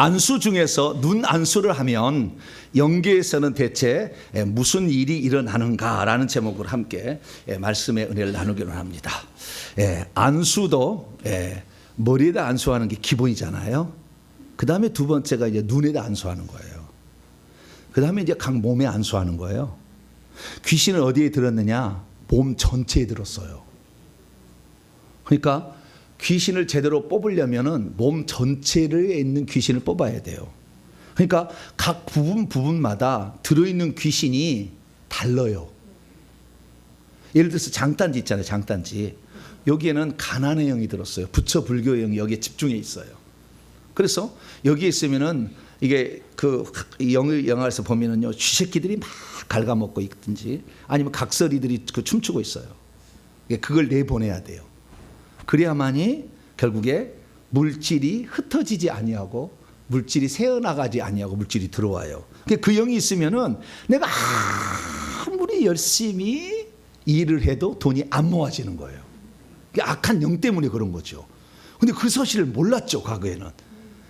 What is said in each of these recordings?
안수 중에서 눈 안수를 하면 영계에서는 대체 무슨 일이 일어나는가라는 제목으로 함께 말씀의 은혜를 나누기로 합니다. 안수도 머리에다 안수하는 게 기본이잖아요. 그 다음에 두 번째가 이제 눈에다 안수하는 거예요. 그 다음에 이제 각 몸에 안수하는 거예요. 귀신은 어디에 들었느냐? 몸 전체에 들었어요. 그러니까 귀신을 제대로 뽑으려면은 몸 전체에 있는 귀신을 뽑아야 돼요. 그러니까 각 부분마다 들어있는 귀신이 달라요. 예를 들어서 장단지 있잖아요. 장단지. 여기에는 가난의 영이 들었어요. 부처 불교의 영이 여기에 집중해 있어요. 그래서 여기에 있으면은 이게 그 영화에서 보면은요, 쥐새끼들이 막 갉아먹고 있든지 아니면 각설이들이 그 춤추고 있어요. 그걸 내보내야 돼요. 그래야만이 결국에 물질이 흩어지지 아니하고 물질이 새어나가지 아니하고 물질이 들어와요. 그 영이 있으면은 내가 아무리 열심히 일을 해도 돈이 안 모아지는 거예요. 악한 영 때문에 그런 거죠. 근데 그 사실을 몰랐죠, 과거에는.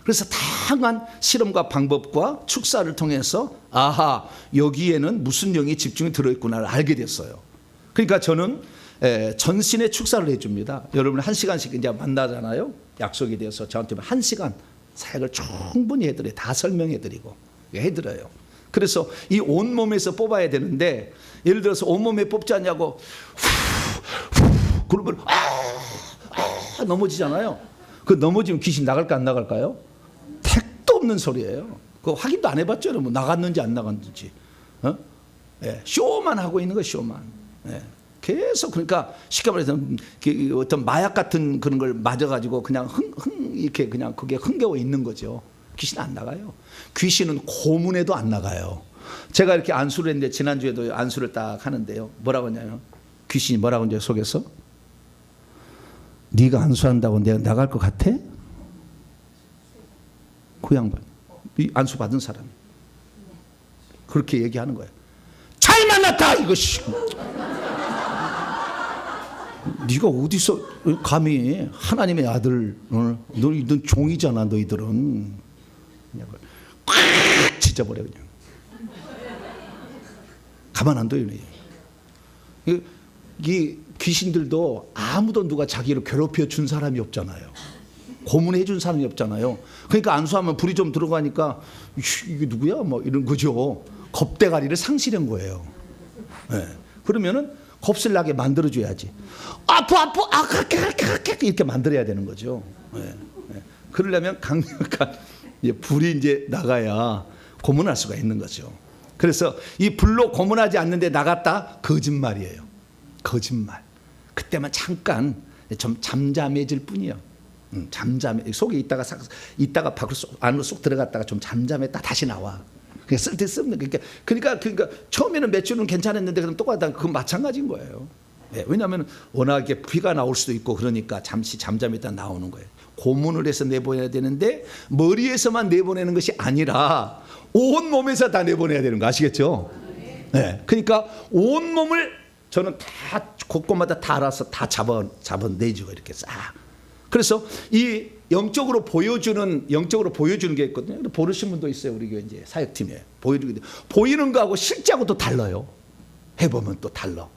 그래서 다양한 실험과 방법과 축사를 통해서 아하, 여기에는 무슨 영이 집중이 들어있구나를 알게 됐어요. 그러니까 저는 전신에 축사를 해줍니다. 여러분 1시간씩 이제 만나잖아요. 약속이 되어서 저한테 1시간 사역을 충분히 해드려요. 다 설명해드리고 해드려요. 그래서 이 온몸에서 뽑아야 되는데, 예를 들어서 온몸에 뽑지 않냐고 그러면 넘어지잖아요. 그 넘어지면 귀신 나갈까 안 나갈까요? 택도 없는 소리예요. 그거 확인도 안 해봤죠, 여러분. 나갔는지 안 나갔는지. 쇼만 하고 있는 거, 쇼만. 계속. 그러니까 쉽게 말해서 어떤 마약 같은 그런 걸 맞아가지고 그냥 이렇게 그냥 그게 흥겨워 있는 거죠. 귀신은 안 나가요. 귀신은 고문에도 안 나가요. 제가 이렇게 안수를 했는데, 지난주에도 안수를 딱 하는데요, 뭐라고 하냐면 귀신이 뭐라고 이제 속에서 네가 안수한다고 내가 나갈 것 같아? 그 양반, 이 안수 받은 사람이 그렇게 얘기하는 거예요. 잘 만났다 이것이. 네가 어디서 감히 하나님의 아들, 너희들 종이잖아. 너희들은 꽉 찢어버려 그냥. 가만 안 둬요. 이 귀신들도 아무도 누가 자기를 괴롭혀 준 사람이 없잖아요. 고문해 준 사람이 없잖아요. 그러니까 안수하면 불이 좀 들어가니까 이게 누구야? 뭐 이런 거죠. 겁대가리를 상실한 거예요. 그러면은 겁을 나게 만들어줘야지. 아파 이렇게 만들어야 되는 거죠. 그러려면 강력한 불이 이제 나가야 고문할 수가 있는 거죠. 그래서 이 불로 고문하지 않는데 나갔다? 거짓말이에요. 거짓말. 그때만 잠깐 좀 잠잠해질 뿐이요. 잠잠해. 속에 있다가 밖으로 안으로 쏙 들어갔다가 좀 잠잠했다 다시 나와. 그냥 쓸데없는. 그러니까 처음에는 몇 주는 괜찮았는데 그럼 똑같다. 그건 마찬가지인 거예요. 왜냐하면 워낙에 피가 나올 수도 있고 그러니까 잠시 잠잠했다 나오는 거예요. 고문을 해서 내보내야 되는데 머리에서만 내보내는 것이 아니라 온 몸에서 다 내보내야 되는 거 아시겠죠? 그러니까 온 몸을 저는 다 곳곳마다 다 알아서 다 잡아내주고 이렇게 싹. 그래서 이 영적으로 보여주는 게 있거든요. 보르신 분도 있어요. 우리 교회 이제 사역팀에 보이는 거하고 실제하고 또 달라요. 해보면 또 달라.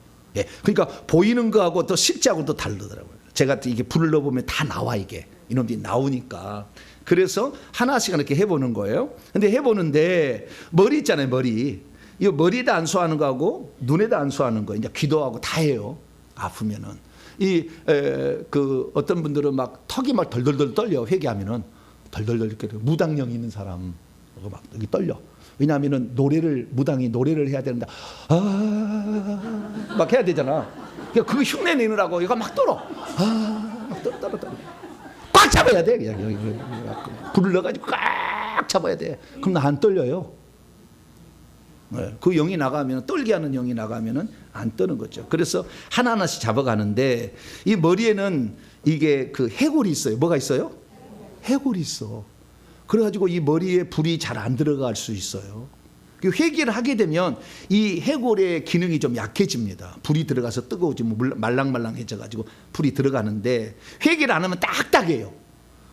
그러니까 보이는 거하고 또 실제하고 또 다르더라고요. 제가 이게 불을 넣어보면 다 나와. 이게 이놈들이 나오니까. 그래서 하나씩 이렇게 해보는 거예요. 근데 해보는데 머리 있잖아요. 머리. 이 머리에다 안수하는 거하고 눈에다 안수하는 거, 이제 귀도하고 다 해요. 아프면은. 그 어떤 분들은 막 턱이 막 덜덜덜 떨려. 회개하면은 덜덜덜 이렇게 무당령 있는 사람 막 여기 떨려. 왜냐하면은 무당이 노래를 해야 되는데 막 해야 되잖아. 그거 흉내 내느라고 이거 막 떨어. 막 떨어. 꽉 잡아야 돼. 그냥 불을 넣어가지고 꽉 잡아야 돼. 그럼 나 안 떨려요. 그 영이 나가면, 떨게 하는 영이 나가면은 안 떠는 거죠. 그래서 하나하나씩 잡아가는데 이 머리에는 이게 그 해골이 있어요. 뭐가 있어요? 해골이 있어. 그래가지고 이 머리에 불이 잘 안 들어갈 수 있어요. 회개를 하게 되면 이 해골의 기능이 좀 약해집니다. 불이 들어가서 뜨거워지면 말랑말랑해져가지고 불이 들어가는데 회개를 안 하면 딱딱해요.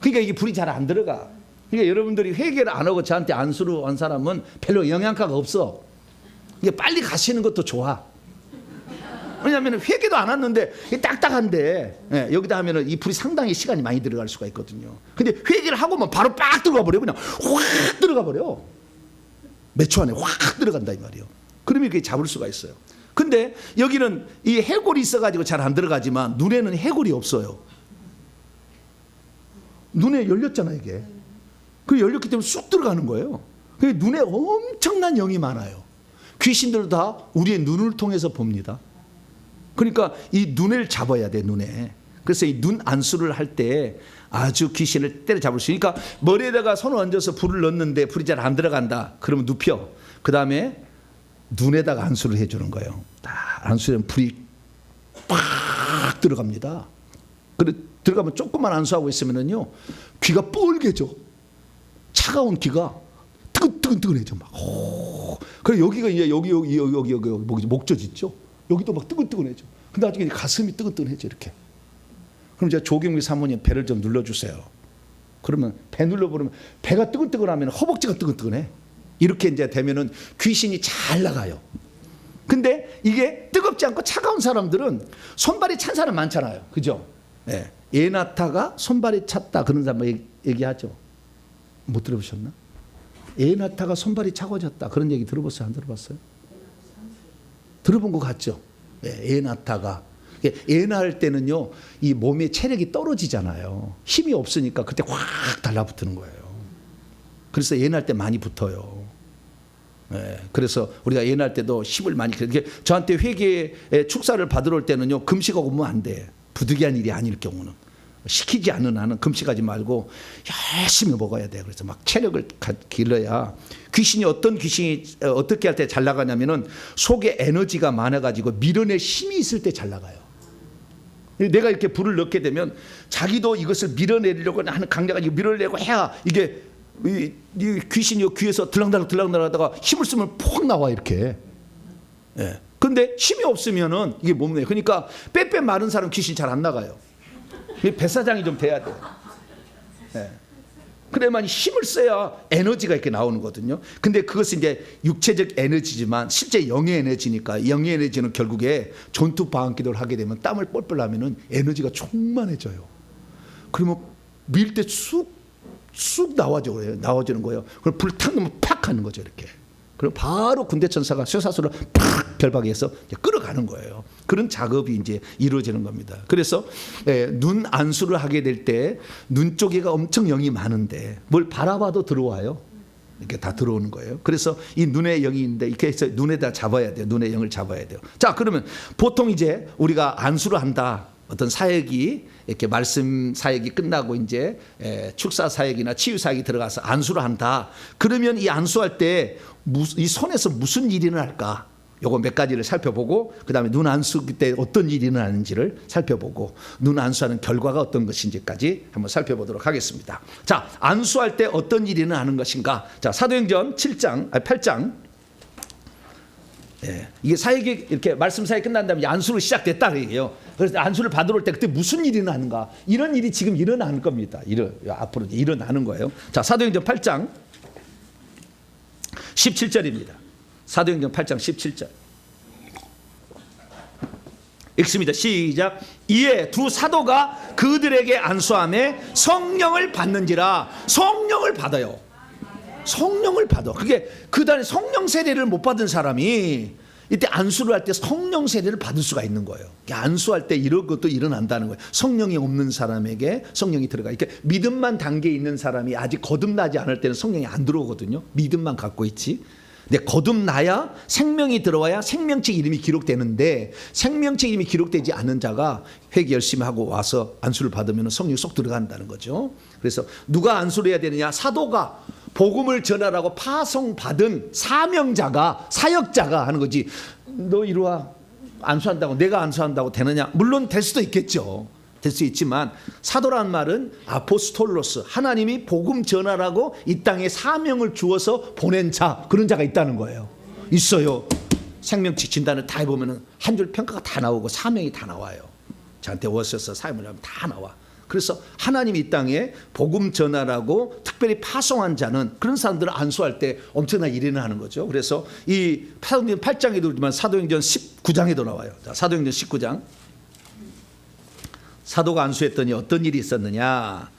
그러니까 이게 불이 잘 안 들어가. 그러니까 여러분들이 회개를 안 하고 저한테 안수를 한 사람은 별로 영향가가 없어. 이게 빨리 가시는 것도 좋아. 왜냐하면 회개도 안 왔는데 딱딱한데, 예, 여기다 하면은 이 불이 상당히 시간이 많이 들어갈 수가 있거든요. 근데 회개를 하고만 바로 빡 들어가 버려. 그냥 확 들어가 버려. 몇 초 안에 확 들어간다 이 말이에요. 그러면 그게 잡을 수가 있어요. 근데 여기는 이 해골이 있어가지고 잘 안 들어가지만 눈에는 해골이 없어요. 눈에 열렸잖아 이게. 그 열렸기 때문에 쑥 들어가는 거예요. 눈에 엄청난 영이 많아요. 귀신들도 다 우리의 눈을 통해서 봅니다. 그러니까 이 눈을 잡아야 돼, 눈에. 그래서 이 눈 안수를 할 때 아주 귀신을 때려잡을 수 있으니까 머리에다가 손을 얹어서 불을 넣는데 불이 잘 안 들어간다. 그러면 눕혀. 그 다음에 눈에다가 안수를 해주는 거예요. 딱 안수하면 불이 팍 들어갑니다. 그래 들어가면 조금만 안수하고 있으면은요 귀가 뻘개져. 차가운 귀가 뜨끈뜨끈뜨끈해져 막. 그래 여기가 이제 여기 목젖 있죠. 여기도 막 뜨끈뜨끈해져. 근데 나중에 가슴이 뜨끈뜨끈해져 이렇게. 그럼 이제 조경미 사모님 배를 좀 눌러주세요. 그러면 배 눌러보면 배가 뜨끈뜨끈하면 허벅지가 뜨끈뜨끈해. 이렇게 이제 되면은 귀신이 잘 나가요. 근데 이게 뜨겁지 않고 차가운 사람들은 손발이 찬 사람 많잖아요. 그죠? 예. 에나타가 손발이 찼다 그런 사람 얘기하죠. 못 들어보셨나? 에나타가 손발이 차가워졌다 그런 얘기 들어봤어요? 안 들어봤어요? 들어본 것 같죠? 예, 에나타가 에나 할 때는요 이 몸의 체력이 떨어지잖아요. 힘이 없으니까 그때 확 달라붙는 거예요. 그래서 에나 할 때 많이 붙어요. 예, 그래서 우리가 에나 할 때도 힘을 많이 저한테 회개의 축사를 받으러 올 때는요 금식하고 오면 안 돼. 부득이한 일이 아닐 경우는 시키지 않는 한은 금식하지 말고 열심히 먹어야 돼. 그래서 막 체력을 길러야 귀신이 어떤 귀신이 어떻게 할 때 잘 나가냐면은 속에 에너지가 많아가지고 밀어낼 힘이 있을 때 잘 나가요. 내가 이렇게 불을 넣게 되면 자기도 이것을 밀어내려고 하는 강자가 밀어내려고 해야 이게 이 귀신이 귀에서 들랑달랑 하다가 힘을 쓰면 폭 나와 이렇게. 예. 근데 힘이 없으면은 이게 못 내. 그러니까 빼빼 마른 사람 귀신 잘 안 나가요. 배사장이 좀 돼야 돼요. 예. 그래야만 힘을 써야 에너지가 이렇게 나오는 거거든요. 근데 그것은 이제 육체적 에너지지만 실제 영의 에너지니까 영의 에너지는 결국에 전투 방언 기도를 하게 되면 땀을 뻘뻘 나면은 에너지가 충만해져요. 그러면 밀 때 쑥 나와지는 거예요. 그럼 불 탁 넣으면 팍 하는 거죠 이렇게. 그럼 바로 군대 천사가 쇠사슬을 팍 결박해서 끌어가는 거예요. 그런 작업이 이제 이루어지는 겁니다. 그래서 눈 안수를 하게 될 때 눈 쪽에가 엄청 영이 많은데 뭘 바라봐도 들어와요. 이렇게 다 들어오는 거예요. 그래서 이 눈에 영이 있는데 이렇게 해서 눈에다 잡아야 돼요. 눈의 영을 잡아야 돼요. 자, 그러면 보통 이제 우리가 안수를 한다. 어떤 사역이 이렇게 말씀 사역이 끝나고 이제 축사 사역이나 치유 사역이 들어가서 안수를 한다. 그러면 이 안수할 때 이 손에서 무슨 일이 일어날까? 요거 몇 가지를 살펴보고 그다음에 눈 안수 때 어떤 일이 일어나는지를 살펴보고 눈 안수하는 결과가 어떤 것인지까지 한번 살펴보도록 하겠습니다. 자, 안수할 때 어떤 일이 일어나는 것인가? 자, 사도행전 8장. 예, 이게 사역이 이렇게 말씀 사역이 끝난 다음에 안수로 시작됐다 그래요. 그래서 안수를 받으러 올 때 그때 무슨 일이 일어나는가? 이런 일이 지금 일어나는 겁니다. 앞으로 일어나는 거예요. 자, 사도행전 8장 17절입니다. 사도행전 8장 17절 읽습니다. 시작. 이에 두 사도가 그들에게 안수하며 성령을 받는지라. 성령을 받아요. 성령을 받아. 그게 그다음에 성령 세례를 못 받은 사람이 이때 안수를 할 때 성령 세례를 받을 수가 있는 거예요. 안수할 때 이런 것도 일어난다는 거예요. 성령이 없는 사람에게 성령이 들어가. 이렇게 믿음만 단계에 있는 사람이 아직 거듭나지 않을 때는 성령이 안 들어오거든요. 믿음만 갖고 있지. 근데 거듭나야 생명이 들어와야 생명책 이름이 기록되는데 생명책 이름이 기록되지 않은 자가 회개 열심히 하고 와서 안수를 받으면 성령이 쏙 들어간다는 거죠. 그래서 누가 안수를 해야 되느냐? 사도가 복음을 전하라고 파송받은 사명자가 사역자가 하는 거지. 너 이리 와 안수한다고 내가 안수한다고 되느냐? 물론 될 수도 있겠죠. 될 수 있지만 사도란 말은 아포스톨로스 하나님이 복음 전하라고 이 땅에 사명을 주어서 보낸 자 그런 자가 있다는 거예요. 있어요. 생명책 진단을 다 해보면 한 줄 평가가 다 나오고 사명이 다 나와요. 저한테 오셔서 사명을 하면 다 나와. 그래서 하나님이 이 땅에 복음 전하라고 특별히 파송한 자는 그런 사람들을 안수할 때 엄청난 일을 하는 거죠. 그래서 이 사도행전 8장에도 그렇지만 사도행전 19장에도 나와요. 자, 사도행전 19장. 사도가 안수했더니 어떤 일이 있었느냐?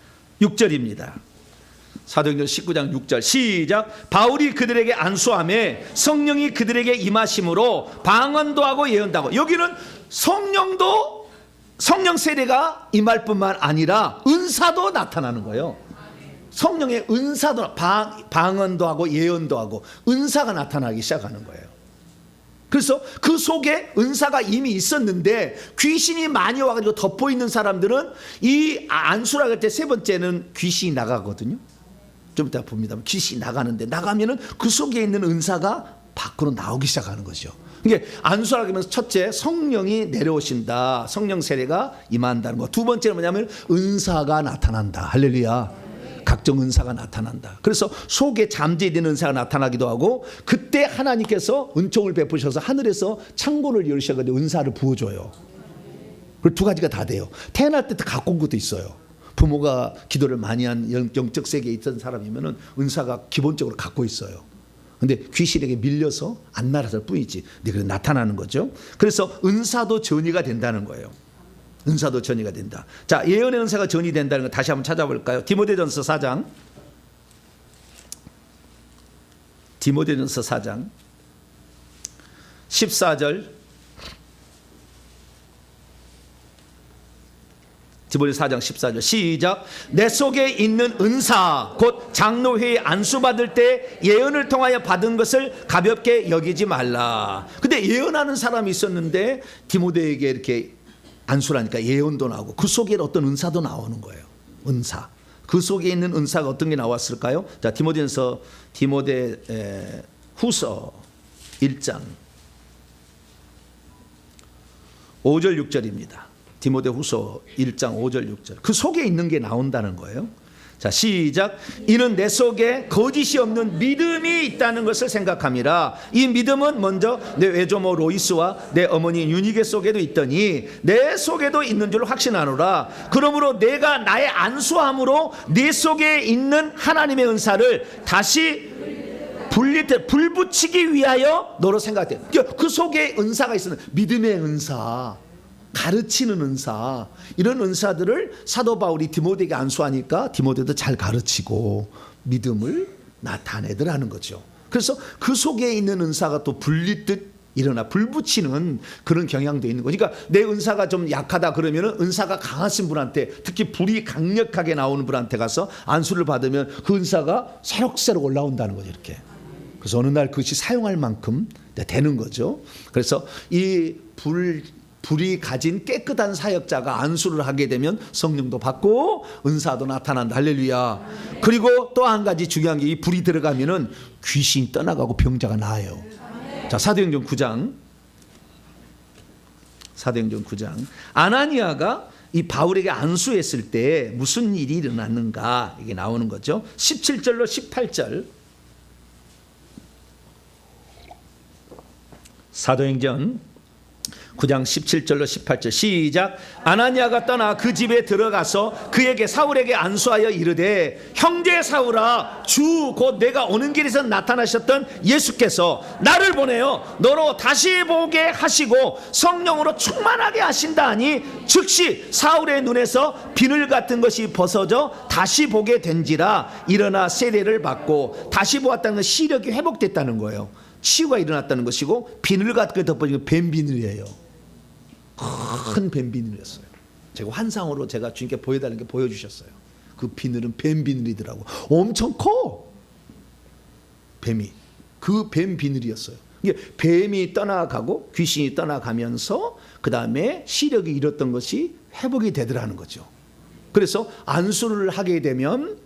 6절입니다. 사도행전 19장 6절 시작. 바울이 그들에게 안수하매 성령이 그들에게 임하심으로 방언도 하고 예언도 하고. 여기는 성령 세례가 임할 뿐만 아니라 은사도 나타나는 거예요. 성령의 은사도 방언도 하고 예언도 하고 은사가 나타나기 시작하는 거예요. 그래서 그 속에 은사가 이미 있었는데 귀신이 많이 와가지고 덮어있는 사람들은 이 안수라 할 때 세 번째는 귀신이 나가거든요. 좀 이따 봅니다. 귀신이 나가는데 나가면은 그 속에 있는 은사가 밖으로 나오기 시작하는 거죠. 이게 안수라 하면서 첫째 성령이 내려오신다. 성령 세례가 임한다는 거. 두 번째는 뭐냐면 은사가 나타난다. 할렐루야. 각종 은사가 나타난다. 그래서 속에 잠재된 은사가 나타나기도 하고 그때 하나님께서 은총을 베푸셔서 하늘에서 창고를 열으셔가지고 은사를 부어줘요. 그리고 두 가지가 다 돼요. 태어날 때 갖고 온 것도 있어요. 부모가 기도를 많이 한 영적 세계에 있던 사람이면은 은사가 기본적으로 갖고 있어요. 근데 귀신에게 밀려서 안 날아설 뿐이지. 근데 그게 나타나는 거죠. 그래서 은사도 전이가 된다는 거예요. 은사도 전이가 된다. 자, 예언의 은사가 전이 된다는 거 다시 한번 찾아볼까요? 디모데전서 4장. 디모데전서 4장 14절. 디모데 4장 14절 시작. 내 속에 있는 은사 곧 장로회에 안수받을 때 예언을 통하여 받은 것을 가볍게 여기지 말라. 근데 예언하는 사람이 있었는데 디모데에게 이렇게 안수라니까 예언도 나오고 그 속에 어떤 은사도 나오는 거예요. 은사. 그 속에 있는 은사가 어떤 게 나왔을까요? 자, 디모데 후서 1장 5절 6절입니다. 디모데 후서 1장 5절 6절. 그 속에 있는 게 나온다는 거예요. 자, 시작. 이는 내 속에 거짓이 없는 믿음이 있다는 것을 생각함이라. 이 믿음은 먼저 내 외조모 로이스와 내 어머니 유니게 속에도 있더니 내 속에도 있는 줄 확신하노라. 그러므로 내가 나의 안수함으로 네 속에 있는 하나님의 은사를 다시 불 붙이기 위하여 너로 생각해. 그 속에 은사가 있으면 믿음의 은사, 가르치는 은사, 이런 은사들을 사도 바울이 디모데에게 안수하니까 디모데도 잘 가르치고 믿음을 나타내더라는 거죠. 그래서 그 속에 있는 은사가 또 불리듯 일어나 불 붙이는 그런 경향도 있는 거죠. 그러니까 내 은사가 좀 약하다 그러면 은사가 강하신 분한테, 특히 불이 강력하게 나오는 분한테 가서 안수를 받으면 그 은사가 새록새록 올라온다는 거죠. 이렇게. 그래서 어느 날 그것이 사용할 만큼 되는 거죠. 그래서 이 불이 가진 깨끗한 사역자가 안수를 하게 되면 성령도 받고 은사도 나타난다. 할렐루야. 그리고 또 한 가지 중요한 게 이 불이 들어가면은 귀신이 떠나가고 병자가 나아요. 자, 사도행전 9장. 사도행전 9장. 아나니아가 이 바울에게 안수했을 때 무슨 일이 일어났는가 이게 나오는 거죠. 17절로 18절. 사도행전 9장 17절로 18절 시작. 아나니아가 떠나 그 집에 들어가서 그에게 사울에게 안수하여 이르되 형제 사울아, 주 곧 내가 오는 길에서 나타나셨던 예수께서 나를 보내어 너로 다시 보게 하시고 성령으로 충만하게 하신다 하니 즉시 사울의 눈에서 비늘 같은 것이 벗어져 다시 보게 된지라. 일어나 세례를 받고 다시 보았다는 건 시력이 회복됐다는 거예요. 치유가 일어났다는 것이고 비늘 같은 게 덮어지고 뱀비늘이에요. 큰 뱀비늘이었어요. 제가 환상으로 제가 주님께 보여달라는 게 보여주셨어요. 그 비늘은 뱀비늘이더라고. 엄청 커. 뱀이. 그 뱀비늘이었어요. 이게 뱀이 떠나가고 귀신이 떠나가면서 그 다음에 시력이 잃었던 것이 회복이 되더라는 거죠. 그래서 안수를 하게 되면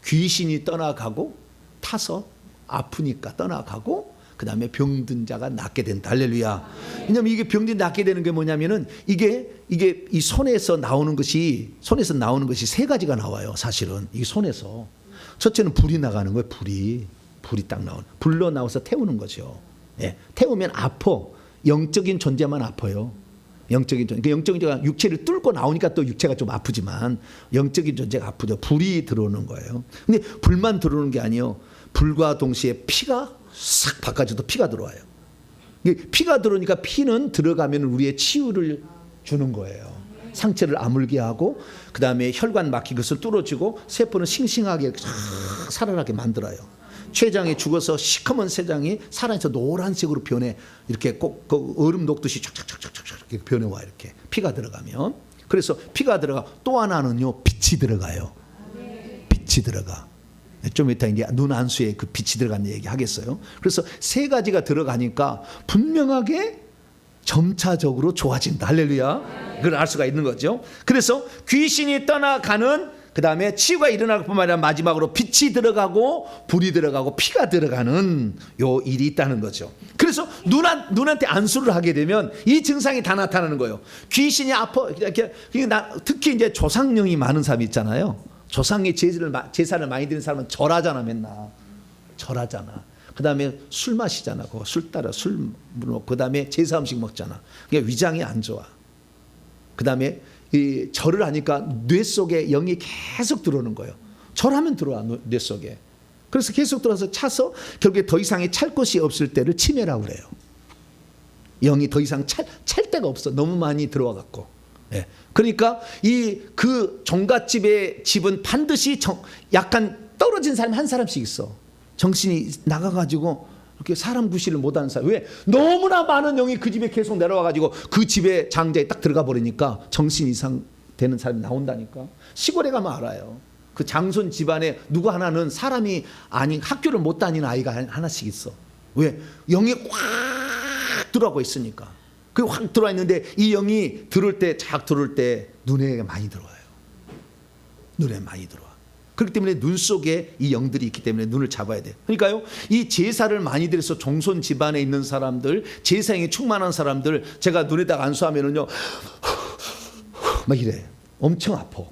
귀신이 떠나가고 타서 아프니까 떠나가고 그 다음에 병든 자가 낫게 된다. 할렐루야. 왜냐하면 이게 병든 낫게 되는 게 뭐냐면은 이게 이 손에서 나오는 것이 세 가지가 나와요. 사실은 이 손에서 첫째는 불이 나가는 거예요. 불이 딱 나오는. 불로 나와서 태우는 거죠. 예, 태우면 아파. 영적인 존재만 아파요. 영적인 존재. 그 영적인 존재가 육체를 뚫고 나오니까 또 육체가 좀 아프지만 영적인 존재가 아프죠. 불이 들어오는 거예요. 근데 불만 들어오는 게 아니에요. 불과 동시에 피가 싹 바깥에도 피가 들어와요. 피가 들어오니까 피는 들어가면 우리의 치유를 주는 거예요. 상처를 아물게 하고 그 다음에 혈관 막힌 것을 뚫어주고 세포는 싱싱하게 살아나게 만들어요. 췌장이 죽어서 시커먼 췌장이 살아서 노란색으로 변해. 이렇게 꼭 얼음 녹듯이 쫙쫙쫙쫙쫙 이렇게 변해와. 이렇게 피가 들어가면. 그래서 피가 들어가. 또 하나는요, 빛이 들어가요. 빛이 들어가. 좀 이따 이제 눈 안수에 그 빛이 들어가는 얘기 하겠어요. 그래서 세 가지가 들어가니까 분명하게 점차적으로 좋아진다. 할렐루야. 그걸 알 수가 있는 거죠. 그래서 귀신이 떠나가는, 그 다음에 치유가 일어날 뿐만 아니라 마지막으로 빛이 들어가고 불이 들어가고 피가 들어가는 요 일이 있다는 거죠. 그래서 눈한테 안수를 하게 되면 이 증상이 다 나타나는 거예요. 귀신이 아파. 특히 이제 조상령이 많은 사람이 있잖아요. 조상의 제사를 많이 드는 사람은 절하잖아. 맨날 절하잖아. 그 다음에 술 마시잖아. 술 따라 술 먹고 그 다음에 제사 음식 먹잖아. 그러니까 위장이 안 좋아. 그 다음에 이 절을 하니까 뇌 속에 영이 계속 들어오는 거예요. 절하면 들어와 뇌 속에. 그래서 계속 들어와서 차서 결국에 더 이상의 찰 곳이 없을 때를 치매라고 그래요. 영이 더 이상 찰 데가 없어. 너무 많이 들어와 갖고. 예. 그러니까 그 종갓집의 집은 반드시 약간 떨어진 사람이 한 사람씩 있어. 정신이 나가가지고 이렇게 사람 구실을 못하는 사람. 왜? 너무나 많은 영이 그 집에 계속 내려와가지고 그 집에 장자에 딱 들어가 버리니까 정신 이상 되는 사람이 나온다니까. 시골에 가면 알아요. 그 장손 집안에 누구 하나는 사람이 아닌 학교를 못 다니는 아이가 하나씩 있어. 왜? 영이 확 들어가고 있으니까. 그 확 들어와 있는데 이 영이 들어올 때 눈에 많이 들어와요. 눈에 많이 들어와. 그렇기 때문에 눈 속에 이 영들이 있기 때문에 눈을 잡아야 돼요. 그러니까요, 이 제사를 많이 드려서 종손 집안에 있는 사람들, 제사형이 충만한 사람들, 제가 눈에다가 안수하면은요, 막 이래. 엄청 아파.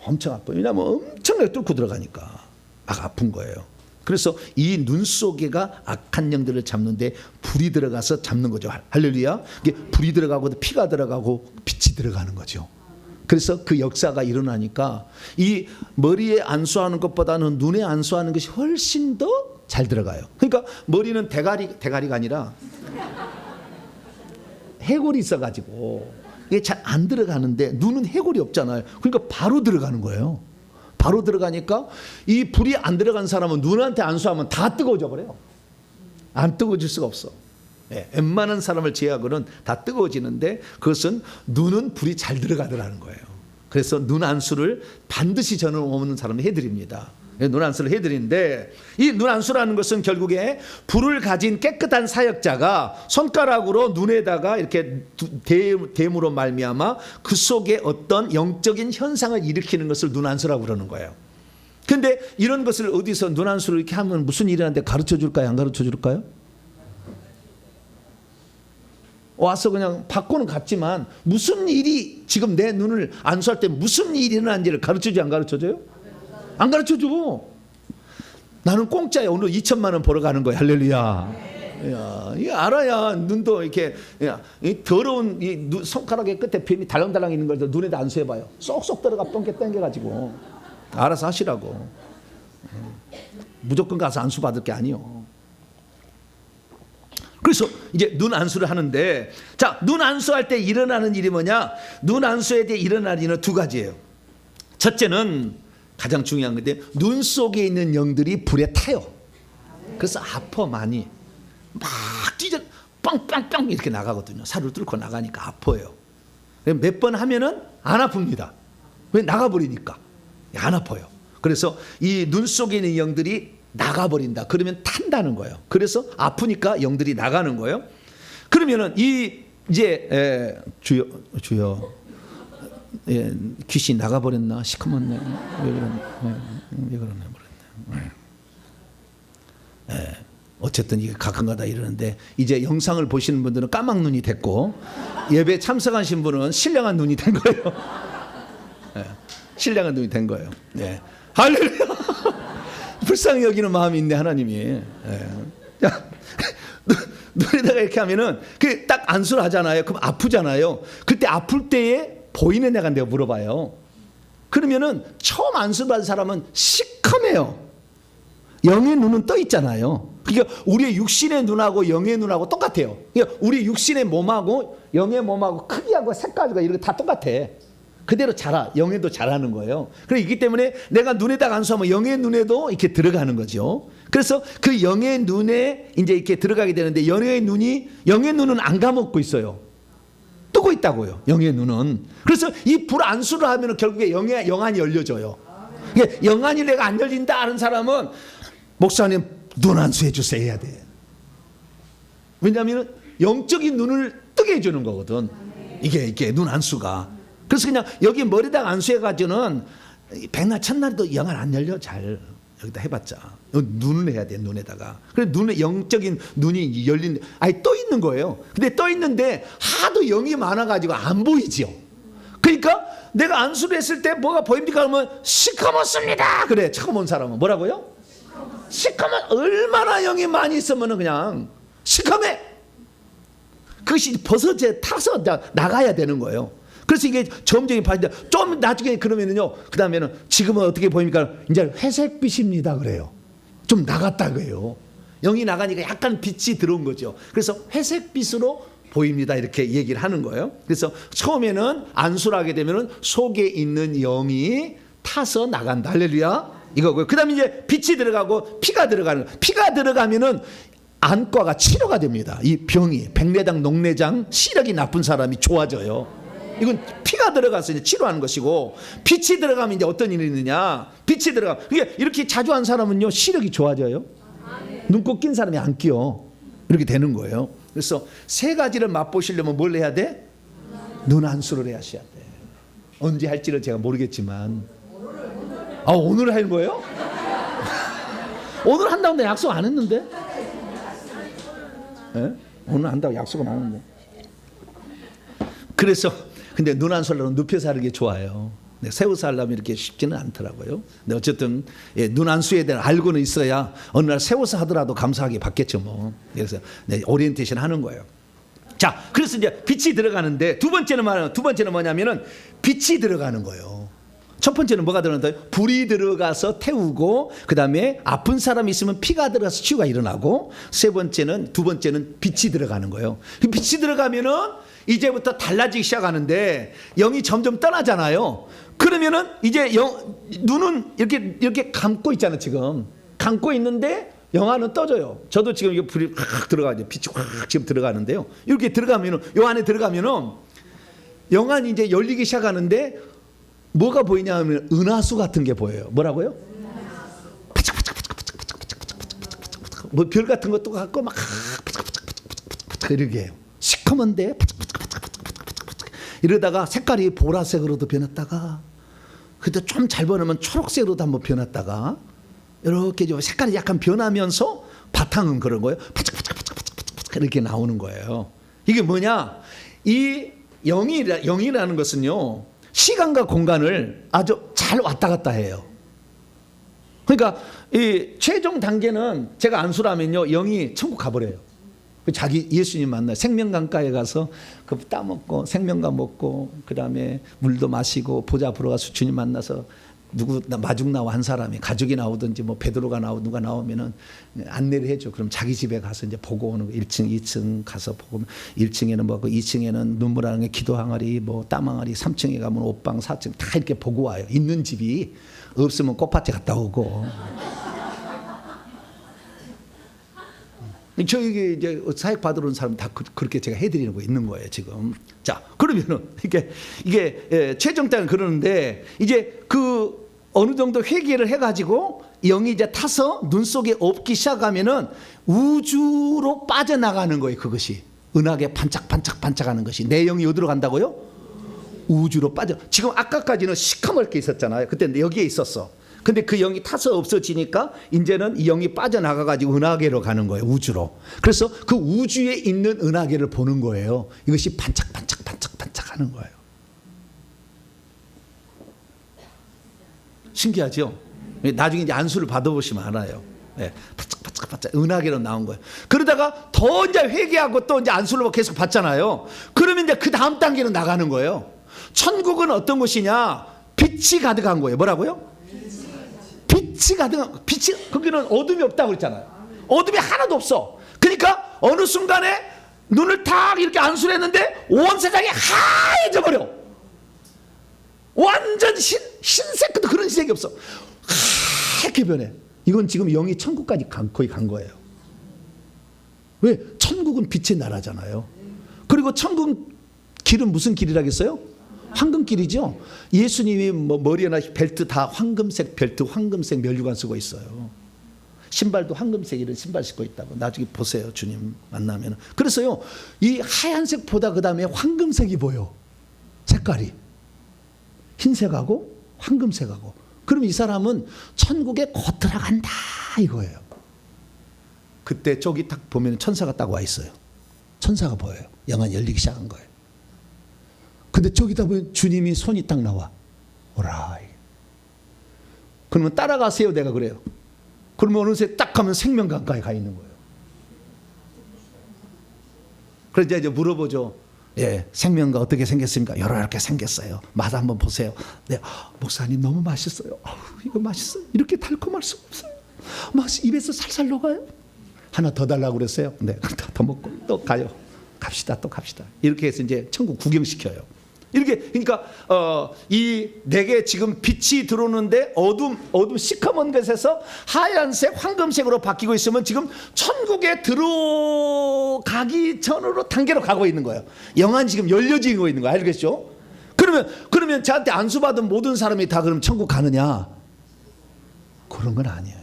엄청 아파. 왜냐하면 엄청나게 뚫고 들어가니까 막 아픈 거예요. 그래서 이 눈 속에가 악한 영들을 잡는데 불이 들어가서 잡는 거죠. 할렐루야. 이게 불이 들어가고 피가 들어가고 빛이 들어가는 거죠. 그래서 그 역사가 일어나니까 이 머리에 안수하는 것보다는 눈에 안수하는 것이 훨씬 더 잘 들어가요. 그러니까 머리는 대가리가 아니라 해골이 있어가지고 이게 잘 안 들어가는데 눈은 해골이 없잖아요. 그러니까 바로 들어가는 거예요. 바로 들어가니까 이 불이 안 들어간 사람은 눈한테 안수하면 다 뜨거워져 버려요. 안 뜨거워질 수가 없어. 예, 웬만한 사람을 제외하고는 다 뜨거워지는데 그것은 눈은 불이 잘 들어가더라는 거예요. 그래서 눈 안수를 반드시 저는 오는 사람이 해드립니다. 눈 안수를 해드리는데 이 눈 안수라는 것은 결국에 불을 가진 깨끗한 사역자가 손가락으로 눈에다가 이렇게 댐으로 말미암아 그 속에 어떤 영적인 현상을 일으키는 것을 눈 안수라고 그러는 거예요. 근데 이런 것을 어디서 눈 안수를 이렇게 하면 무슨 일이 하는데 가르쳐 줄까요? 안 가르쳐 줄까요? 와서 그냥 받고는 갔지만 무슨 일이 지금 내 눈을 안수할 때 무슨 일이 일어난지를 가르쳐주지 안 가르쳐줘요? 안 가르쳐줘. 나는 공짜야. 오늘 2천만 원 벌어 가는 거야. 할렐루야. 야, 이거 알아야 눈도 이렇게 이 더러운 이 손가락의 끝에 뱀이 달랑달랑 있는 걸 눈에다 안수해봐요. 쏙쏙 들어가 뻥게 당겨가지고 알아서 하시라고. 무조건 가서 안수 받을 게 아니요. 그래서 이제 눈 안수를 하는데, 자, 눈 안수할 때 일어나는 일이 뭐냐? 눈 안수에 대해 일어나는 일은 두 가지예요. 첫째는 가장 중요한 건데 눈 속에 있는 영들이 불에 타요. 그래서 아파 많이. 막 찢어 빵빵빵 이렇게 나가거든요. 살을 뚫고 나가니까 아파요. 몇 번 하면은 안 아픕니다. 왜? 나가버리니까 안 아파요. 그래서 이 눈 속에 있는 영들이 나가버린다. 그러면 탄다는 거예요. 그래서 아프니까 영들이 나가는 거예요. 그러면은 이제 주여 귀신 나가버렸나? 시커먼네. 왜 그러네. 어쨌든 이게 가끔가다 이러는데 이제 영상을 보시는 분들은 까막 눈이 됐고 예배 참석하신 분은 신령한 눈이 된 거예요. 신령한 눈이 된 거예요. 할렐루야. 불쌍히 여기는 마음이 있네 하나님이. 눈에다가 이렇게 하면은 그 딱 안수를 하잖아요. 그럼 아프잖아요. 그때 아플 때에 보이는 애가 내가 물어봐요. 그러면은 처음 안수 받은 사람은 시커매요. 영의 눈은 떠 있잖아요. 그러니까 우리의 육신의 눈하고 영의 눈하고 똑같아요. 그러니까 우리 육신의 몸하고 영의 몸하고 크기하고 색깔과 이런 게 다 똑같아. 그대로 자라. 영에도 자라는 거예요. 그렇기 때문에 내가 눈에다가 안수하면 영의 눈에도 이렇게 들어가는 거죠. 그래서 그 영의 눈에 이제 이렇게 들어가게 되는데 영의 눈은 안 감고 있어요. 뜨고 있다고요. 영의 눈은. 그래서 이 불 안수를 하면 결국에 영안이 열려져요. 그러니까 영안이 내가 안 열린다 하는 사람은 목사님 눈 안수해 주세요 해야 돼. 왜냐하면 영적인 눈을 뜨게 해주는 거거든. 이게 눈 안수가. 그래서 그냥 여기 머리다가 안수해가지고는 백날 첫날도 영안 안 열려 잘. 여기다 해봤자 눈을 해야 돼. 눈에다가. 그래 눈에 영적인 눈이 열린 아니 떠 있는 거예요. 근데 떠 있는데 하도 영이 많아가지고 안 보이죠. 그러니까 내가 안수를 했을 때 뭐가 보입니까? 그러면 시커멓습니다. 그래 처음 온 사람은 뭐라고요? 시커먼. 얼마나 영이 많이 있으면 그냥 시커매. 그것이 벗어져 타서 나가야 되는 거예요. 그래서 이게 점점 봐지는데 좀 나중에 그러면은요. 그 다음에는 지금은 어떻게 보입니까? 이제 회색빛입니다. 그래요. 좀 나갔다 그래요. 영이 나가니까 약간 빛이 들어온 거죠. 그래서 회색빛으로 보입니다. 이렇게 얘기를 하는 거예요. 그래서 처음에는 안수를 하게 되면은 속에 있는 영이 타서 나간다. 할렐루야. 이거고요. 그 다음에 이제 빛이 들어가고 피가 들어가는 거예요. 피가 들어가면은 안과가 치료가 됩니다. 이 병이 백내장, 녹내장, 시력이 나쁜 사람이 좋아져요. 이건 피가 들어가서 이제 치료하는 것이고 빛이 들어가면 이제 어떤 일이 있느냐? 빛이 들어가. 이렇게 자주 한 사람은요 시력이 좋아져요. 눈곱 낀 사람이 안 끼어. 이렇게 되는 거예요. 그래서 세 가지를 맛보시려면 뭘 해야 돼? 눈 안수를 해야 돼. 언제 할지는 제가 모르겠지만. 아 오늘 할 거예요? 오늘 한다고 내가 약속 안 했는데? 네? 오늘 한다고 약속은 안 했는데. 그래서 근데 눈 안수를 하려면 눕혀서 하는 게 좋아요. 세워서 하려면 이렇게 쉽지는 않더라고요. 근데 어쨌든 눈 안수에 대한 알고는 있어야 어느 날 세워서 하더라도 감사하게 받겠죠 뭐. 그래서 오리엔테이션 하는 거예요. 자, 그래서 이제 빛이 들어가는데 두 번째는 뭐냐면은 빛이 들어가는 거예요. 첫 번째는 뭐가 들어간다? 불이 들어가서 태우고 그 다음에 아픈 사람이 있으면 피가 들어가서 치유가 일어나고 두 번째는 빛이 들어가는 거예요. 빛이 들어가면은 이제부터 달라지기 시작하는데 영이 점점 떠나잖아요. 그러면은 이제 눈은 이렇게 감고 있잖아요. 지금 감고 있는데 영안은 떠져요. 저도 지금 이게 불이 확 들어가죠. 빛이 확 지금 들어가는데요. 이렇게 들어가면은 요 안에 들어가면은 영안이 이제 열리기 시작하는데 뭐가 보이냐면 은하수 같은 게 보여요. 뭐라고요? 뭐 별 같은 것도 갖고 막 이렇게 해요. 시커먼데 이러다가 색깔이 보라색으로도 변했다가 그때 좀 잘 보면 초록색으로도 한번 변했다가 이렇게 좀 색깔이 약간 변하면서 바탕은 그런 거예요. 이렇게 나오는 거예요. 이게 뭐냐? 이 영이라는 것은요 시간과 공간을 아주 잘 왔다 갔다 해요. 그러니까 이 최종 단계는 제가 안수를 하면요 영이 천국 가버려요. 자기 예수님 만나 생명강가에 가서 그 따먹고 생명강 먹고 그 다음에 물도 마시고 보좌 보러 가서 주님 만나서 누구 마중 나와 한 사람이 가족이 나오든지 뭐 베드로가 누가 나오면은 안내를 해줘. 그럼 자기 집에 가서 이제 보고 오는 거. 1층, 2층 가서 보고 1층에는 뭐 2층에는 눈물 항아리, 기도 항아리, 뭐 땀 항아리, 3층에 가면 옷방, 4층 다 이렇게 보고 와요. 있는 집이 없으면 꽃밭에 갔다 오고. 저에게 이제 사역 받으러 온 사람 다 그렇게 제가 해드리는 거 있는 거예요 지금. 자 그러면은 이게 최종 때는 그러는데 이제 그 어느 정도 회개를 해가지고 영이 이제 타서 눈 속에 없기 시작하면은 우주로 빠져나가는 거예요. 그것이 은하계 반짝반짝반짝하는 것이 내 영이 어디로 간다고요? 우주로 빠져. 지금 아까까지는 시커멓게 있었잖아요. 그때 여기에 있었어. 근데 그 영이 타서 없어지니까 이제는 이 영이 빠져나가가지고 은하계로 가는 거예요. 우주로. 그래서 그 우주에 있는 은하계를 보는 거예요. 이것이 반짝반짝반짝반짝 하는 거예요. 신기하죠? 나중에 이제 안수를 받아보시면 알아요. 네. 반짝반짝 받자. 은하계로 나온 거예요. 그러다가 더 이제 회개하고 또 이제 안수를 계속 받잖아요. 그러면 이제 그 다음 단계로 나가는 거예요. 천국은 어떤 곳이냐? 빛이 가득한 거예요. 뭐라고요? 빛이 가득한, 빛이, 거기는 어둠이 없다고 그랬잖아요. 어둠이 하나도 없어. 그러니까 어느 순간에 눈을 탁 이렇게 안수를 했는데 온 세상이 하얘져 버려. 완전 흰색, 그런 색이 없어. 하얗게 변해. 이건 지금 영이 천국까지 거의 간 거예요. 왜? 천국은 빛의 나라잖아요. 그리고 천국 길은 무슨 길이라겠어요? 황금길이죠. 예수님이 뭐 머리에나 벨트 다 황금색 벨트, 황금색 면류관 쓰고 있어요. 신발도 황금색 이런 신발 신고 있다고. 나중에 보세요. 주님 만나면. 그래서요, 이 하얀색보다 그 다음에 황금색이 보여. 색깔이. 흰색하고 황금색하고. 그럼 이 사람은 천국에 곧 들어간다 이거예요. 그때 저기 딱 보면 천사가 딱 와 있어요. 천사가 보여요. 영안이 열리기 시작한 거예요. 근데 저기다 보면 주님이 손이 딱 나와. 오라. 그러면 따라가세요. 내가 그래요. 그러면 어느새 딱 가면 생명강가에 가 있는 거예요. 그래서 이제 물어보죠. 예, 생명가 어떻게 생겼습니까? 이렇게 생겼어요. 맛 한번 보세요. 네, 목사님 너무 맛있어요. 이거 맛있어요. 이렇게 달콤할 수가 없어요. 막 입에서 살살 녹아요. 하나 더 달라고 그랬어요. 네, 더 먹고 또 가요. 갑시다, 또 갑시다. 이렇게 해서 이제 천국 구경시켜요. 이렇게, 그러니까 이 내게 지금 빛이 들어오는데 어둠 시커먼 것에서 하얀색, 황금색으로 바뀌고 있으면 지금 천국에 들어가기 전으로 단계로 가고 있는 거예요. 영안이 지금 열려지고 있는 거예요. 알겠죠? 그러면 저한테 안수받은 모든 사람이 다 그럼 천국 가느냐? 그런 건 아니에요.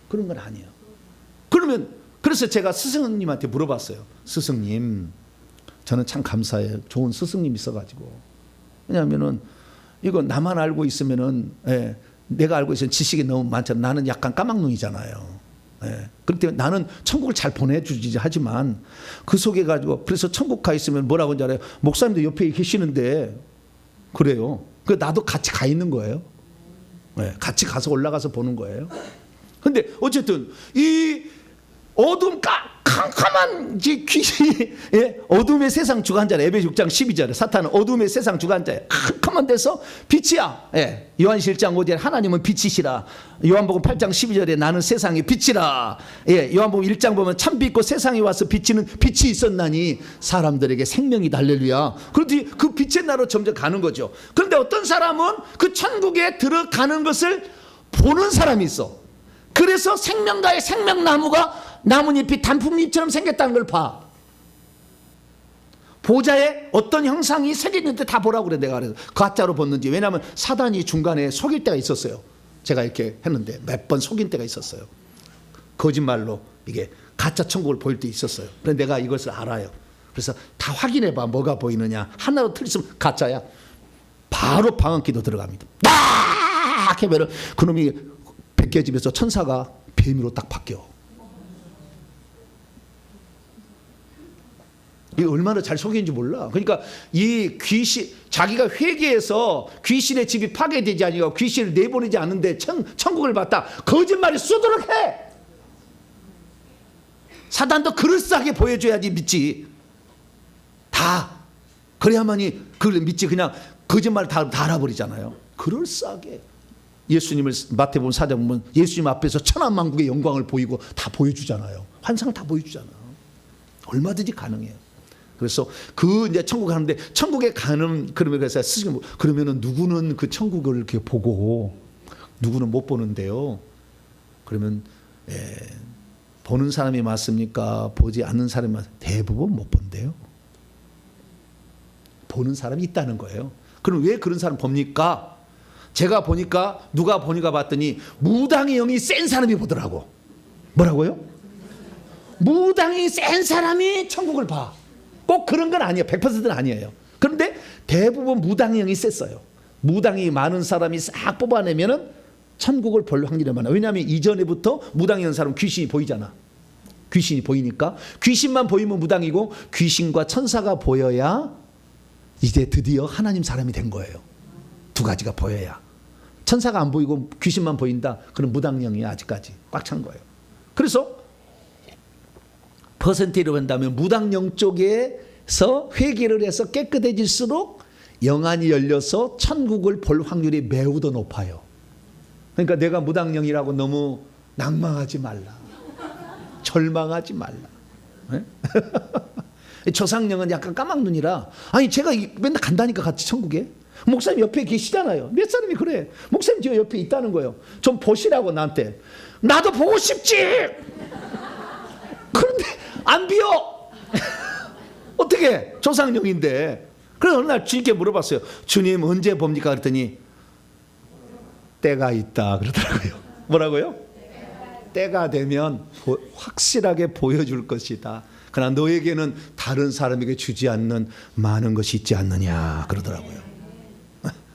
그런 건 아니에요. 그래서 제가 스승님한테 물어봤어요. 스승님, 저는 참 감사해요. 좋은 스승님 있어가지고. 왜냐하면은 이거 나만 알고 있으면은, 예, 내가 알고 있으면 지식이 너무 많잖아. 나는 약간 까막눈이잖아요. 예, 그렇기 때문에 나는 천국을 잘 보내주지 하지만 그 속에 가지고, 그래서 천국 가 있으면 뭐라고 하는지 알아요? 목사님도 옆에 계시는데 그래요. 그 나도 같이 가 있는 거예요. 예, 같이 가서 올라가서 보는 거예요. 근데 어쨌든 이 어둠 캄캄한 귀신이, 예? 어둠의 세상 주관자래. 에베소 6장 12절에 사탄은 어둠의 세상 주관자야. 캄캄한 데서 빛이야. 예. 요한시 1장 5절에 하나님은 빛이시라. 요한복음 8장 12절에 나는 세상의 빛이라. 예. 요한복음 1장 보면 참 빛고 세상에 와서 비치는 빛이 있었나니 사람들에게 생명이 달렐루야. 그런데 그 빛의 나라로 점점 가는 거죠. 그런데 어떤 사람은 그 천국에 들어가는 것을 보는 사람이 있어. 그래서 생명가의 생명나무가 나뭇잎이 단풍잎처럼 생겼다는 걸 봐. 보좌에 어떤 형상이 새겼는데 다 보라고 그래. 내가 그래서 가짜로 봤는지. 왜냐하면 사단이 중간에 속일 때가 있었어요. 제가 이렇게 했는데 몇 번 속인 때가 있었어요. 거짓말로 이게 가짜 천국을 보일 때 있었어요. 그래서 내가 이것을 알아요. 그래서 다 확인해봐. 뭐가 보이느냐. 하나로 틀렸으면 가짜야. 바로 방언기도 들어갑니다. 딱 해보면 그놈이 벗겨지면서 천사가 뱀으로 딱 바뀌어. 이 얼마나 잘 속이는지 몰라. 그러니까 이 귀신, 자기가 회개해서 귀신의 집이 파괴되지 아니고 귀신을 내보내지 않는데 천국을 봤다. 거짓말이 쏘도록 해. 사단도 그럴싸하게 보여줘야지 믿지. 다 그래야만이 그걸 믿지. 그냥 거짓말 다 알아버리잖아요. 그럴싸하게. 예수님을 마태복음 4장 보면 예수님 앞에서 천하만국의 영광을 보이고 다 보여주잖아요. 환상을 다 보여주잖아. 얼마든지 가능해요. 그래서 그 이제 천국 가는데 천국에 가는, 그러면 그래서 스승님, 그러면은 누구는 그 천국을 이렇게 보고 누구는 못 보는데요. 그러면 보는 사람이 맞습니까? 보지 않는 사람이 대부분 못 본대요. 보는 사람이 있다는 거예요. 그럼 왜 그런 사람 봅니까? 제가 보니까 누가 보니까 봤더니 무당의 영이 센 사람이 보더라고. 뭐라고요? 무당이 센 사람이 천국을 봐. 꼭 그런 건 아니에요. 100%는 아니에요. 그런데 대부분 무당의 영이 셌어요. 무당이 많은 사람이 싹 뽑아내면은 천국을 볼 확률이 많아요. 왜냐하면 이전에부터 무당이 온 사람은 귀신이 보이잖아. 귀신이 보이니까 귀신만 보이면 무당이고 귀신과 천사가 보여야 이제 드디어 하나님 사람이 된 거예요. 두 가지가 보여야. 천사가 안 보이고 귀신만 보인다. 그럼 무당령이 아직까지 꽉 찬 거예요. 그래서 퍼센테이로 한다면 무당령 쪽에서 회개를 해서 깨끗해질수록 영안이 열려서 천국을 볼 확률이 매우 더 높아요. 그러니까 내가 무당령이라고 너무 낭망하지 말라. 절망하지 말라. 네? 조상령은 약간 까막눈이라, 아니 제가 맨날 간다니까 같이 천국에. 목사님 옆에 계시잖아요. 몇 사람이 그래. 목사님 저 옆에 있다는 거예요. 좀 보시라고 나한테. 나도 보고 싶지. 그런데 안 비어. 어떻게? 조상령인데. 그래서 어느 날 주님께 물어봤어요. 주님 언제 봅니까? 그랬더니 때가 있다 그러더라고요. 뭐라고요? 때가 되면 확실하게 보여줄 것이다. 그러나 너에게는 다른 사람에게 주지 않는 많은 것이 있지 않느냐 그러더라고요.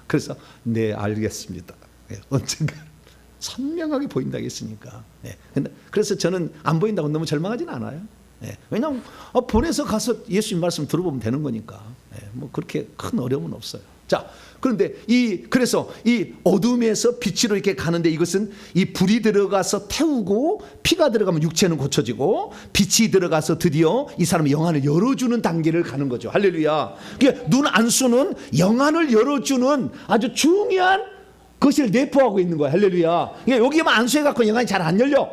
그래서 네 알겠습니다. 언젠가 선명하게 보인다고 했으니까. 그래서 저는 안 보인다고 너무 절망하지는 않아요. 왜냐하면 보내서 가서 예수님 말씀 들어보면 되는 거니까. 뭐 그렇게 큰 어려움은 없어요. 자, 그런데 그래서 이 어둠에서 빛으로 이렇게 가는데 이것은 이 불이 들어가서 태우고 피가 들어가면 육체는 고쳐지고 빛이 들어가서 드디어 이 사람의 영안을 열어주는 단계를 가는 거죠. 할렐루야. 그러니까 눈 안수는 영안을 열어주는 아주 중요한 것을 내포하고 있는 거야. 할렐루야. 그러니까 여기만 안수해갖고 영안이 잘 안 열려.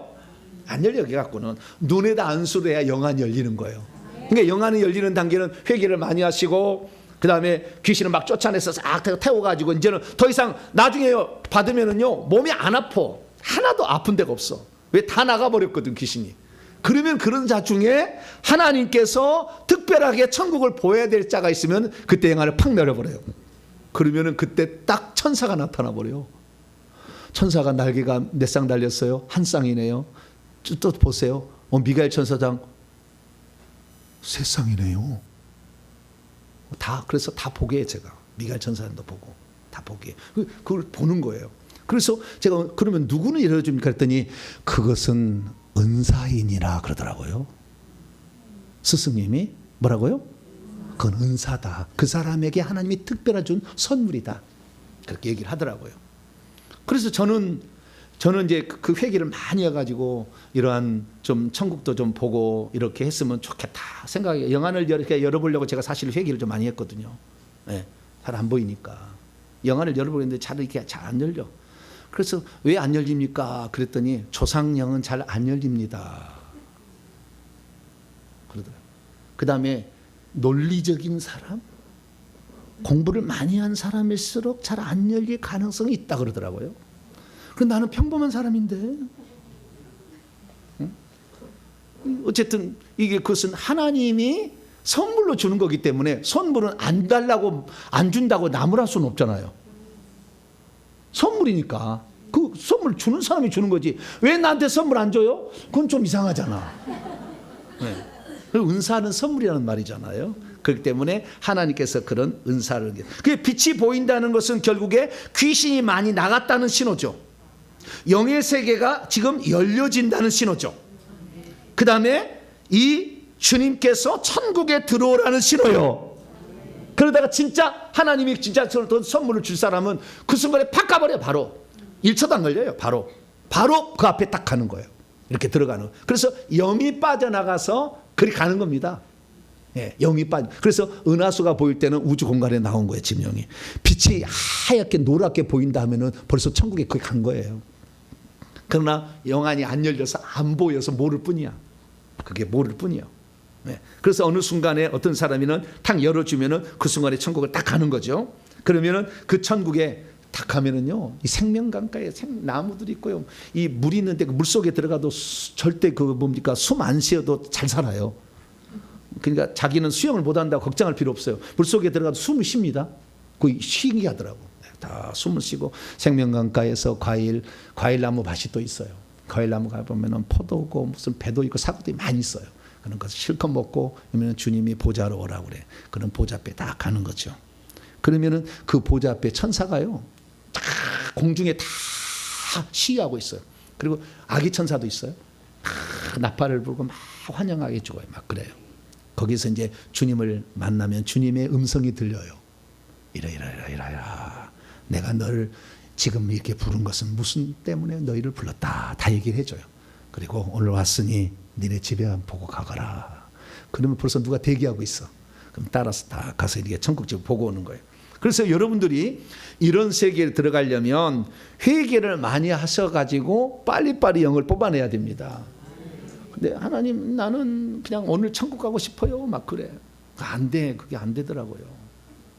안 열려. 갖고는 눈에다 안수를 해야 영안이 열리는 거예요. 그러니까 영안이 열리는 단계는 회개를 많이 하시고 그 다음에 귀신을 막 쫓아내서 싹 태워가지고 이제는 더 이상 나중에 받으면은요 몸이 안 아파. 하나도 아픈 데가 없어. 왜? 다 나가버렸거든 귀신이. 그러면 그런 자 중에 하나님께서 특별하게 천국을 보여야 될 자가 있으면 그때 영안을 팍 내려버려요. 그러면은 그때 딱 천사가 나타나 버려요. 천사가 날개가 몇 쌍 달렸어요? 한 쌍이네요. 또 보세요. 미가엘 천사장 세 쌍이네요. 그래서 다 보게 해. 제가 미가엘 천사장도 보고 다 보게. 그걸 보는 거예요. 그래서 제가 그러면 누구는 열어줍니까 그랬더니 그것은 은사이니라 그러더라고요. 스승님이 뭐라고요? 그건 은사다. 그 사람에게 하나님이 특별히 준 선물이다. 그렇게 얘기를 하더라고요. 그래서 저는 이제 그 회개를 많이 해가지고 이러한 좀 천국도 좀 보고 이렇게 했으면 좋겠다 생각해. 영안을 이렇게 열어보려고 제가 사실 회개를 좀 많이 했거든요. 잘 안 보이니까 영안을 열어보려는데 잘 이렇게 잘 안 열려. 그래서 왜 안 열립니까? 그랬더니 조상령은 잘 안 열립니다. 그러더라고요. 그 다음에 논리적인 사람, 공부를 많이 한 사람일수록 잘 안 열릴 가능성이 있다 그러더라고요. 그런데 나는 평범한 사람인데, 어쨌든 그것은 하나님이 선물로 주는 거기 때문에 선물은 안 달라고 안 준다고 나무랄 수는 없잖아요. 선물이니까 그 선물 주는 사람이 주는 거지. 왜 나한테 선물 안 줘요? 그건 좀 이상하잖아. 은사는 선물이라는 말이잖아요. 그렇기 때문에 하나님께서 그런 은사를, 그 빛이 보인다는 것은 결국에 귀신이 많이 나갔다는 신호죠. 영의 세계가 지금 열려진다는 신호죠. 그 다음에 이 주님께서 천국에 들어오라는 신호요. 그러다가 진짜 하나님이 진짜 선물을 줄 사람은 그 순간에 팍 가버려. 바로 1초도 안 걸려요. 바로 그 앞에 딱 가는 거예요. 이렇게 들어가는. 그래서 영이 빠져나가서 그리 가는 겁니다. 영이 그래서 은하수가 보일 때는 우주 공간에 나온 거예요. 지금 영이 빛이 하얗게 노랗게 보인다 하면은 벌써 천국에 거기 간 거예요. 그러나 영안이 안 열려서 안 보여서 모를 뿐이야. 그게 모를 뿐이야. 그래서 어느 순간에 어떤 사람이는 탁 열어주면은 그 순간에 천국을 딱 가는 거죠. 그러면은 그 천국에 딱 가면은요, 이 생명강가에 나무들이 있고요, 이 물 있는데 그 물 속에 들어가도 절대 숨 안 쉬어도 잘 살아요. 그러니까 자기는 수영을 못한다고 걱정할 필요 없어요. 물 속에 들어가도 숨을 쉽니다. 그게 신기하더라고. 다 숨을 쉬고 생명강가에서 과일나무 밭이 또 있어요. 과일나무 가보면은 포도고 무슨 배도 있고 사과도 많이 있어요. 그런 것을 실컷 먹고 그러면 주님이 보좌로 오라고 그래. 그런 보좌 앞에 딱 가는 거죠. 그러면은 그 보좌 앞에 천사가요, 다 공중에 다 시위하고 있어요. 그리고 아기 천사도 있어요. 다 나팔을 불고 막 환영하게 죽어요. 막 그래요. 거기서 이제 주님을 만나면 주님의 음성이 들려요. 이라. 내가 너를 지금 이렇게 부른 것은 무슨 때문에 너희를 불렀다. 다 얘기를 해줘요. 그리고 오늘 왔으니 니네 집에 한번 보고 가거라. 그러면 벌써 누가 대기하고 있어. 그럼 따라서 다 가서 이렇게 천국집 보고 오는 거예요. 그래서 여러분들이 이런 세계에 들어가려면 회개를 많이 하셔가지고 빨리빨리 영을 뽑아내야 됩니다. 근데 하나님 나는 그냥 오늘 천국 가고 싶어요. 막 그래. 안 돼. 그게 안 되더라고요.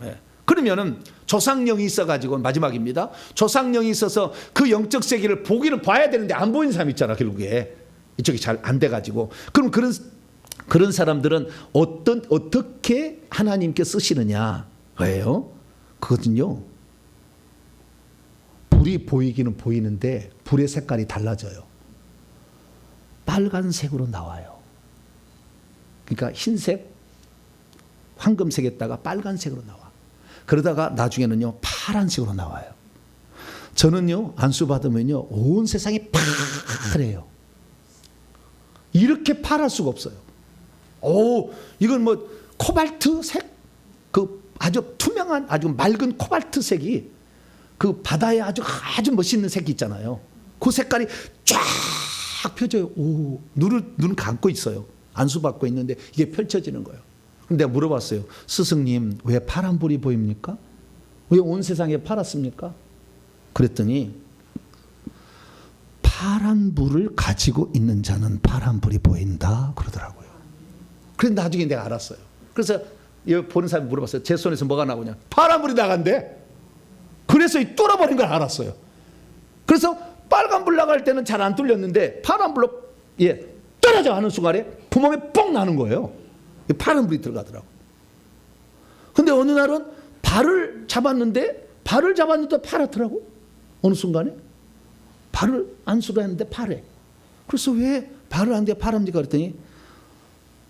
네. 그러면은 조상령이 있어가지고 마지막입니다. 조상령이 있어서 그 영적 세계를 보기는 봐야 되는데 안 보이는 사람 있잖아. 결국에 이쪽이 잘 안 돼가지고 그럼 그런 사람들은 어떻게 하나님께 쓰시느냐? 왜요? 그거든요. 불이 보이기는 보이는데 불의 색깔이 달라져요. 빨간색으로 나와요. 그러니까 흰색, 황금색에다가 빨간색으로 나와. 그러다가 나중에는요 파란색으로 나와요. 저는요 안수 받으면요 온 세상이 파래요. 이렇게 파랄 수가 없어요. 오, 이건 뭐 코발트색, 그 아주 투명한 아주 맑은 코발트색이 그 바다에 아주 멋있는 색이 있잖아요. 그 색깔이 쫙 펴져요. 오, 눈을 감고 있어요. 안수 받고 있는데 이게 펼쳐지는 거예요. 근데 내가 물어봤어요. 스승님 왜 파란불이 보입니까? 왜 온 세상에 파랗습니까? 그랬더니 파란불을 가지고 있는 자는 파란불이 보인다 그러더라고요. 그래서 나중에 내가 알았어요. 그래서 여기 보는 사람이 물어봤어요. 제 손에서 뭐가 나오냐? 파란불이 나간대. 그래서 이 뚫어버린 걸 알았어요. 그래서 빨간불 나갈 때는 잘 안 뚫렸는데 파란불로 떨어져 하는 순간에 구멍에 뻥 나는 거예요. 파란불이 들어가더라고. 근데 어느 날은 발을 잡았는데 파랗더라고. 어느 순간에 발을 안수를 했는데 파래. 그래서 왜 발을 하는데 파랍니까? 그랬더니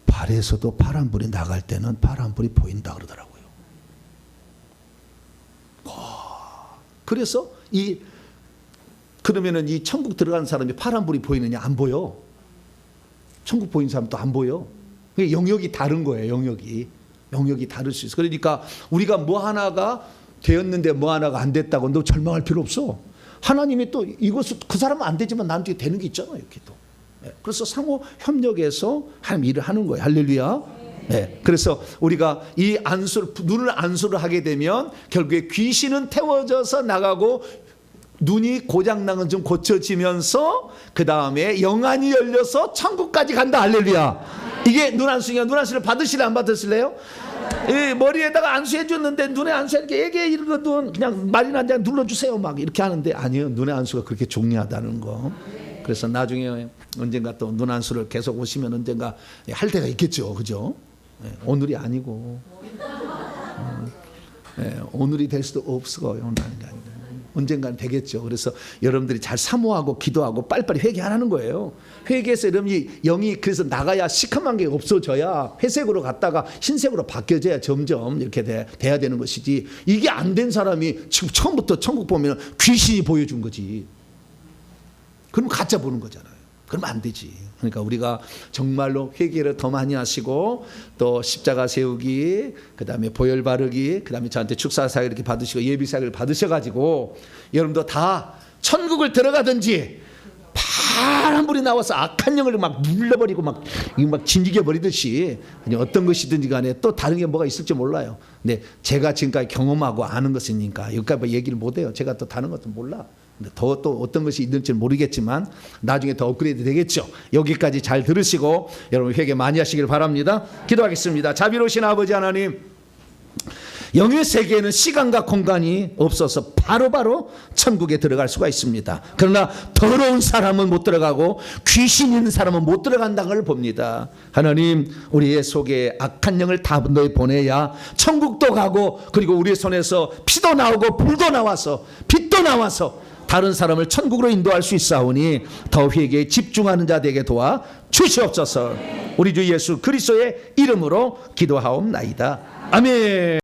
발에서도 파란불이 나갈 때는 파란불이 보인다 그러더라고요. 그래서 그러면은 이 천국 들어가는 사람이 파란불이 보이느냐? 안 보여. 천국 보이는 사람도 안 보여. 영역이 다른 거예요. 영역이 다를 수 있어. 그러니까 우리가 뭐 하나가 되었는데 뭐 하나가 안 됐다고 너 절망할 필요 없어. 하나님이 또 이것을 그 사람은 안 되지만 나한테 되는 게 있잖아요. 이렇게 또. 그래서 상호 협력해서 하나님 일을 하는 거예요. 할렐루야. 네. 그래서 우리가 이 눈을 안수를 하게 되면 결국에 귀신은 태워져서 나가고 눈이 고장난 건 좀 고쳐지면서 그 다음에 영안이 열려서 천국까지 간다. 할렐루야. 이게 눈 안수가 눈 안수를 받으실래 안 받으실래요? 머리에다가 안수해 줬는데 눈에 안수하니까 이게 이러거든. 그냥 말이나 한 장 눌러주세요. 막 이렇게 하는데 아니요. 눈의 안수가 그렇게 중요하다는 거. 그래서 나중에 언젠가 또 눈 안수를 계속 오시면 언젠가 할 때가 있겠죠. 그죠? 오늘이 아니고 오늘이 될 수도 없어요. 언젠가는 되겠죠. 그래서 여러분들이 잘 사모하고 기도하고 빨리빨리 회개하라는 거예요. 회개해서 여러분이 영이 그래서 나가야 시커먼 게 없어져야 회색으로 갔다가 흰색으로 바뀌어져야 점점 이렇게 돼야 되는 것이지. 이게 안 된 사람이 지금 처음부터 천국 보면 귀신이 보여준 거지. 그럼 가짜 보는 거잖아요. 그러면 안 되지. 그러니까 우리가 정말로 회개를 더 많이 하시고 또 십자가 세우기, 그 다음에 보혈 바르기, 그 다음에 저한테 축사 사역 이렇게 받으시고 예비 사역을 받으셔가지고 여러분도 다 천국을 들어가든지 파란불이 나와서 악한 영을 막 눌러버리고 막 진지게 버리듯이 어떤 것이든지 간에 또 다른 게 뭐가 있을지 몰라요. 근데 제가 지금까지 경험하고 아는 것이니까 여기까지 얘기를 못해요. 제가 또 다른 것도 몰라. 더 또 어떤 것이 있는지는 모르겠지만 나중에 더 업그레이드 되겠죠. 여기까지 잘 들으시고 여러분 회개 많이 하시길 바랍니다. 기도하겠습니다. 자비로우신 아버지 하나님, 영의 세계에는 시간과 공간이 없어서 바로바로 천국에 들어갈 수가 있습니다. 그러나 더러운 사람은 못 들어가고 귀신 있는 사람은 못 들어간다는 걸 봅니다. 하나님, 우리의 속에 악한 영을 다 보내야 천국도 가고 그리고 우리의 손에서 피도 나오고 불도 나와서 빛도 나와서 다른 사람을 천국으로 인도할 수 있사오니 더 회개에 집중하는 자 되게 도와 주시옵소서. 우리 주 예수 그리스도의 이름으로 기도하옵나이다. 아멘.